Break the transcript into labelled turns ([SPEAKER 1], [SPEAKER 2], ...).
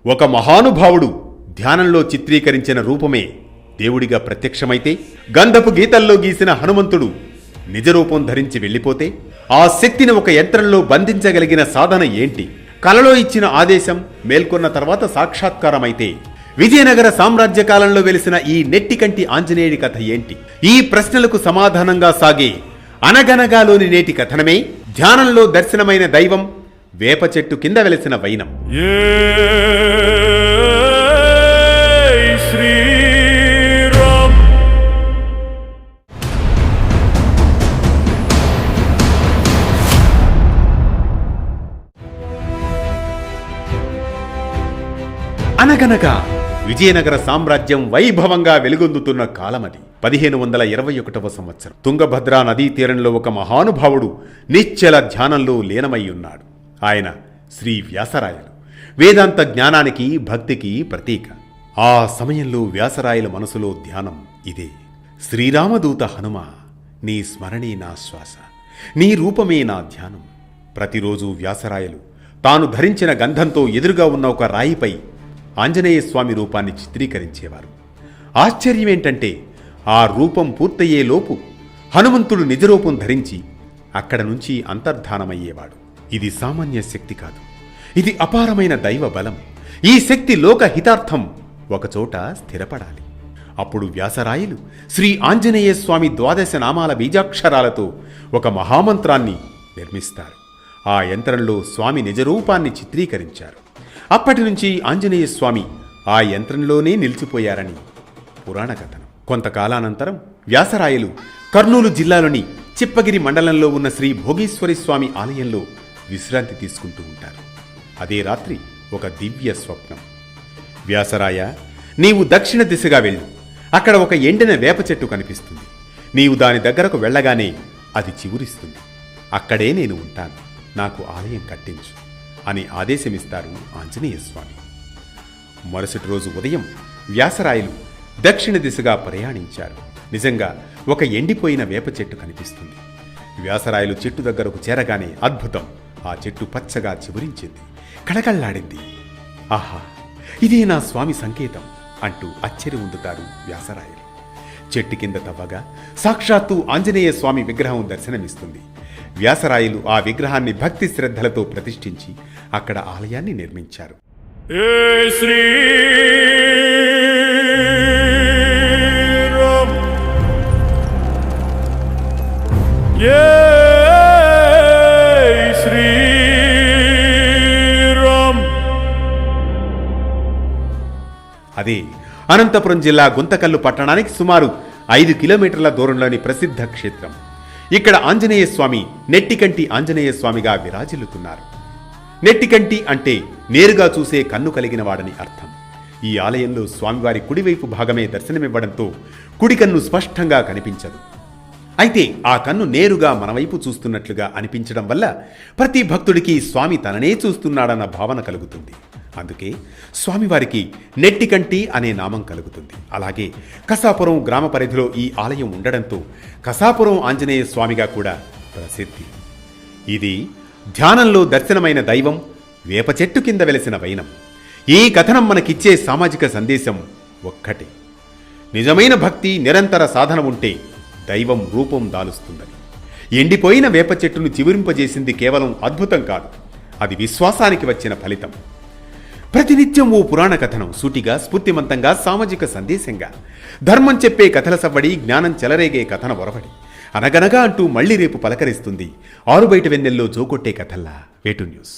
[SPEAKER 1] ఒక మహానుభావుడు ధ్యానంలో చిత్రీకరించిన రూపమే దేవుడిగా ప్రత్యక్షమైతే, గంధపు గీతల్లో గీసిన హనుమంతుడు నిజరూపం ధరించి వెళ్ళిపోతే, ఆ శక్తిని ఒక యంత్రంలో బంధించగలిగిన సాధన ఏంటి? కలలో ఇచ్చిన ఆదేశం మేల్కొన్న తర్వాత సాక్షాత్కారమైతే, విజయనగర సామ్రాజ్య కాలంలో వెలిసిన ఈ నెట్టికంటి ఆంజనేయుడి కథ ఏంటి? ఈ ప్రశ్నలకు సమాధానంగా సాగే అనగనగాలోని నేటి కథనమే ధ్యానంలో దర్శనమైన దైవం, వేప చెట్టు కింద వెలిసిన వైనం. అనగనగా విజయనగర సామ్రాజ్యం వైభవంగా వెలుగొందుతున్న కాలమది 1521వ సంవత్సరం. తుంగభద్రా నదీ తీరంలో ఒక మహానుభావుడు నిశ్చల ధ్యానంలో లీనమై ఉన్నాడు. ఆయన శ్రీ వ్యాసరాయలు. వేదాంత జ్ఞానానికి, భక్తికి ప్రతీక. ఆ సమయంలో వ్యాసరాయల మనసులో ధ్యానం ఇదే: శ్రీరామదూత హనుమ, నీ స్మరణే నా శ్వాస, నీ రూపమే నా ధ్యానం. ప్రతిరోజు వ్యాసరాయలు తాను ధరించిన గంధంతో ఎదురుగా ఉన్న ఒక రాయిపై ఆంజనేయ స్వామి రూపాన్ని చిత్రీకరించేవారు. ఆశ్చర్యమేంటంటే, ఆ రూపం పూర్తయ్యేలోపు హనుమంతుడు నిజరూపం ధరించి అక్కడ నుంచి అంతర్ధానమయ్యేవాడు. ఇది సామాన్య శక్తి కాదు, ఇది అపారమైన దైవ బలం. ఈ శక్తి లోక హితార్థం ఒకచోట స్థిరపడాలి. అప్పుడు వ్యాసరాయలు శ్రీ ఆంజనేయ స్వామి 12 నామాల బీజాక్షరాలతో ఒక మహామంత్రాన్ని నిర్మిస్తారు. ఆ యంత్రంలో స్వామి నిజరూపాన్ని చిత్రీకరించారు. అప్పటి నుంచి ఆంజనేయ స్వామి ఆ యంత్రంలోనే నిలిచిపోయారని పురాణ కథనం. కొంతకాలానంతరం వ్యాసరాయలు కర్నూలు జిల్లాలోని చిప్పగిరి మండలంలో ఉన్న శ్రీ భోగేశ్వరి స్వామి ఆలయంలో విశ్రాంతి తీసుకుంటూ ఉంటారు. అదే రాత్రి ఒక దివ్య స్వప్నం. వ్యాసరాయ, నీవు దక్షిణ దిశగా వెళ్ళు. అక్కడ ఒక ఎండిన వేప చెట్టు కనిపిస్తుంది. నీవు దాని దగ్గరకు వెళ్ళగానే అది చివురిస్తుంది. అక్కడే నేను ఉంటాను. నాకు ఆలయం కట్టించు అని ఆదేశమిస్తారు ఆంజనేయ స్వామి. మరుసటి రోజు ఉదయం వ్యాసరాయలు దక్షిణ దిశగా ప్రయాణించారు. నిజంగా ఒక ఎండిపోయిన వేప చెట్టు కనిపిస్తుంది. వ్యాసరాయలు చెట్టు దగ్గరకు చేరగానే అద్భుతం! ఆ చెట్టు పచ్చగా చివురించింది, కళకళ్లాడింది. ఆహా, ఇదే నా స్వామి సంకేతం అంటూ ఆశ్చర్యం పొందుతారు వ్యాసరాయలు. చెట్టు కింద తవ్వగా సాక్షాత్తు ఆంజనేయ స్వామి విగ్రహం దర్శనమిస్తుంది. వ్యాసరాయలు ఆ విగ్రహాన్ని భక్తి శ్రద్ధలతో ప్రతిష్ఠించి అక్కడ ఆలయాన్ని నిర్మించారు. అదే అనంతపురం జిల్లా గుంతకల్లు పట్టణానికి సుమారు 5 కిలోమీటర్ల దూరంలోని ప్రసిద్ధ క్షేత్రం. ఇక్కడ ఆంజనేయ స్వామి నెట్టికంటి ఆంజనేయ స్వామిగా విరాజిల్లుతున్నారు. నెట్టికంటి అంటే నేరుగా చూసే కన్ను కలిగిన వాడని అర్థం. ఈ ఆలయంలో స్వామివారి కుడివైపు భాగమే దర్శనమివ్వడంతో కుడి కన్ను స్పష్టంగా కనిపించదు. అయితే ఆ కన్ను నేరుగా మన వైపు చూస్తున్నట్లుగా అనిపించడం వల్ల ప్రతి భక్తుడికి స్వామి తననే చూస్తున్నాడన్న భావన కలుగుతుంది. అందుకే స్వామివారికి నెట్టికంటి అనే నామం కలుగుతుంది. అలాగే కసాపురం గ్రామ పరిధిలో ఈ ఆలయం ఉండడంతో కసాపురం ఆంజనేయ స్వామిగా కూడా ప్రసిద్ధి. ఇది ధ్యానంలో దర్శనమైన దైవం, వేప చెట్టు కింద వెలిసిన వైనం. ఈ కథనం మనకిచ్చే సామాజిక సందేశం ఒక్కటే: నిజమైన భక్తి, నిరంతర సాధన ఉంటే దైవం రూపం దాలుస్తుందని. ఎండిపోయిన వేప చెట్టును చివురింపజేసింది కేవలం అద్భుతం కాదు, అది విశ్వాసానికి వచ్చిన ఫలితం. ప్రతినిత్యం ఓ పురాణ కథనం, సూటిగా, స్ఫూర్తిమంతంగా, సామాజిక సందేశంగా, ధర్మం చెప్పే కథల సవ్వడి, జ్ఞానం చెలరేగే కథన ఒరవడి. అనగనగా అంటూ మళ్లీ రేపు పలకరిస్తుంది ఆరుబయట వెన్నెల్లో జోకొట్టే కథల్లా వేటు న్యూస్.